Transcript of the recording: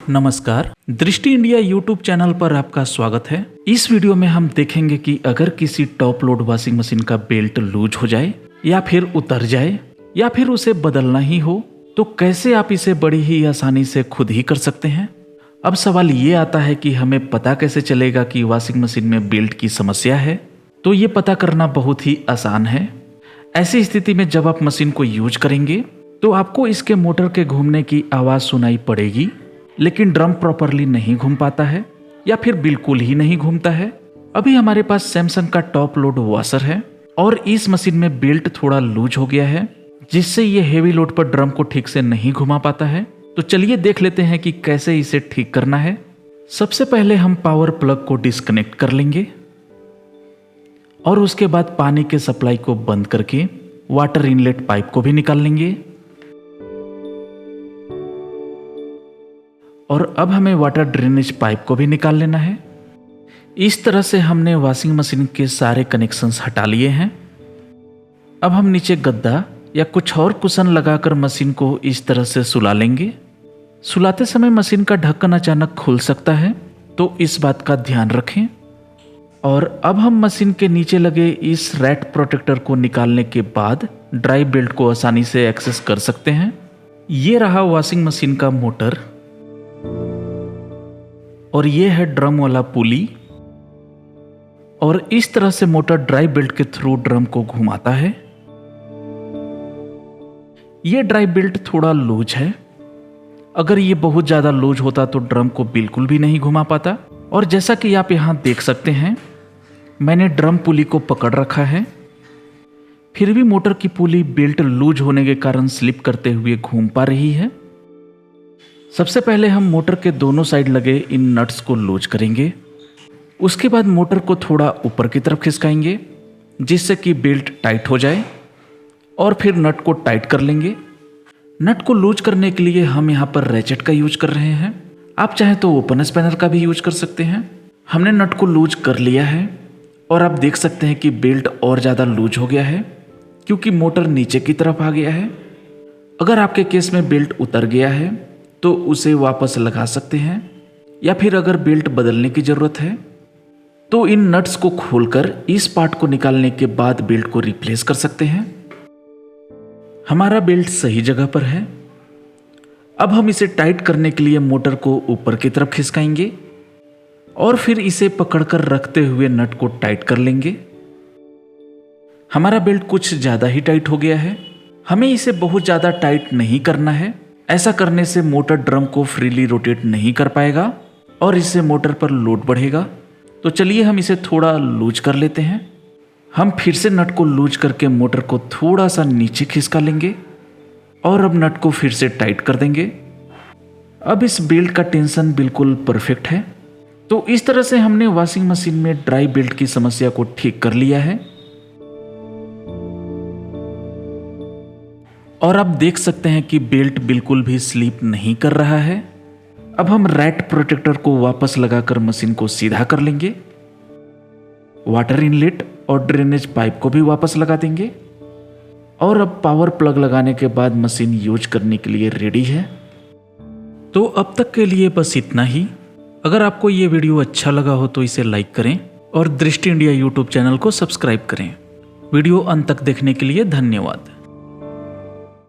नमस्कार, दृष्टि India YouTube channel पर आपका स्वागत है। इस वीडियो में हम देखेंगे कि अगर किसी टॉप लोड वॉशिंग मशीन का बेल्ट लूज हो जाए या फिर उतर जाए या फिर उसे बदलना ही हो तो कैसे आप इसे बड़ी ही आसानी से खुद ही कर सकते हैं। अब सवाल ये आता है कि हमें पता कैसे चलेगा कि वॉशिंग मशीन में बेल्ट की समस्या है। तो ये पता करना बहुत ही आसान है। ऐसी स्थिति में जब आप मशीन को यूज करेंगे तो आपको इसके मोटर के घूमने की आवाज़ सुनाई पड़ेगी, लेकिन ड्रम प्रॉपरली नहीं घूम पाता है या फिर बिल्कुल ही नहीं घूमता है। अभी हमारे पास सैमसंग का टॉप लोड वॉशर है और इस मशीन में बेल्ट थोड़ा लूज हो गया है, जिससे ये हेवी लोड पर ड्रम को ठीक से नहीं घुमा पाता है। तो चलिए देख लेते हैं कि कैसे इसे ठीक करना है। सबसे पहले हम पावर प्लग को डिस्कनेक्ट कर लेंगे और उसके बाद पानी के सप्लाई को बंद करके वाटर इनलेट पाइप को भी निकाल लेंगे। और अब हमें वाटर ड्रेनेज पाइप को भी निकाल लेना है। इस तरह से हमने वॉशिंग मशीन के सारे कनेक्शंस हटा लिए हैं। अब हम नीचे गद्दा या कुछ और कुशन लगाकर मशीन को इस तरह से सुला लेंगे। सुलाते समय मशीन का ढक्कन अचानक खुल सकता है, तो इस बात का ध्यान रखें। और अब हम मशीन के नीचे लगे इस रैट प्रोटेक्टर को निकालने के बाद ड्राई बेल्ट को आसानी से एक्सेस कर सकते हैं। ये रहा वॉशिंग मशीन का मोटर और ये है ड्रम वाला पुली, और इस तरह से मोटर ड्राई बेल्ट के थ्रू ड्रम को घुमाता है। ये ड्राई बेल्ट थोड़ा लूज है। अगर ये बहुत ज्यादा लूज होता तो ड्रम को बिल्कुल भी नहीं घुमा पाता। और जैसा कि आप यहां देख सकते हैं, मैंने ड्रम पुली को पकड़ रखा है, फिर भी मोटर की पुली बेल्ट लूज होने के कारण स्लिप करते हुए घूम पा रही है। सबसे पहले हम मोटर के दोनों साइड लगे इन नट्स को लूज करेंगे। उसके बाद मोटर को थोड़ा ऊपर की तरफ खिसकाएंगे, जिससे कि बेल्ट टाइट हो जाए, और फिर नट को टाइट कर लेंगे। नट को लूज करने के लिए हम यहाँ पर रैचेट का यूज कर रहे हैं। आप चाहें तो ओपन स्पैनर का भी यूज कर सकते हैं। हमने नट को लूज कर लिया है और आप देख सकते हैं कि बेल्ट और ज़्यादा लूज हो गया है, क्योंकि मोटर नीचे की तरफ आ गया है। अगर आपके केस में बेल्ट उतर गया है तो उसे वापस लगा सकते हैं, या फिर अगर बेल्ट बदलने की ज़रूरत है तो इन नट्स को खोलकर इस पार्ट को निकालने के बाद बेल्ट को रिप्लेस कर सकते हैं। हमारा बेल्ट सही जगह पर है। अब हम इसे टाइट करने के लिए मोटर को ऊपर की तरफ खिसकाएंगे और फिर इसे पकड़कर रखते हुए नट को टाइट कर लेंगे। हमारा बेल्ट कुछ ज़्यादा ही टाइट हो गया है। हमें इसे बहुत ज़्यादा टाइट नहीं करना है। ऐसा करने से मोटर ड्रम को फ्रीली रोटेट नहीं कर पाएगा और इससे मोटर पर लोड बढ़ेगा। तो चलिए हम इसे थोड़ा लूज कर लेते हैं। हम फिर से नट को लूज करके मोटर को थोड़ा सा नीचे खिसका लेंगे और अब नट को फिर से टाइट कर देंगे। अब इस बेल्ट का टेंशन बिल्कुल परफेक्ट है। तो इस तरह से हमने वॉशिंग मशीन में ड्राई बेल्ट की समस्या को ठीक कर लिया है। और आप देख सकते हैं कि बेल्ट बिल्कुल भी स्लिप नहीं कर रहा है। अब हम रैट प्रोटेक्टर को वापस लगाकर मशीन को सीधा कर लेंगे। वाटर इनलेट और ड्रेनेज पाइप को भी वापस लगा देंगे। और अब पावर प्लग लगाने के बाद मशीन यूज करने के लिए रेडी है। तो अब तक के लिए बस इतना ही। अगर आपको ये वीडियो अच्छा लगा हो तो इसे लाइक करें और दृष्टि इंडिया यूट्यूब चैनल को सब्सक्राइब करें। वीडियो अंत तक देखने के लिए धन्यवाद।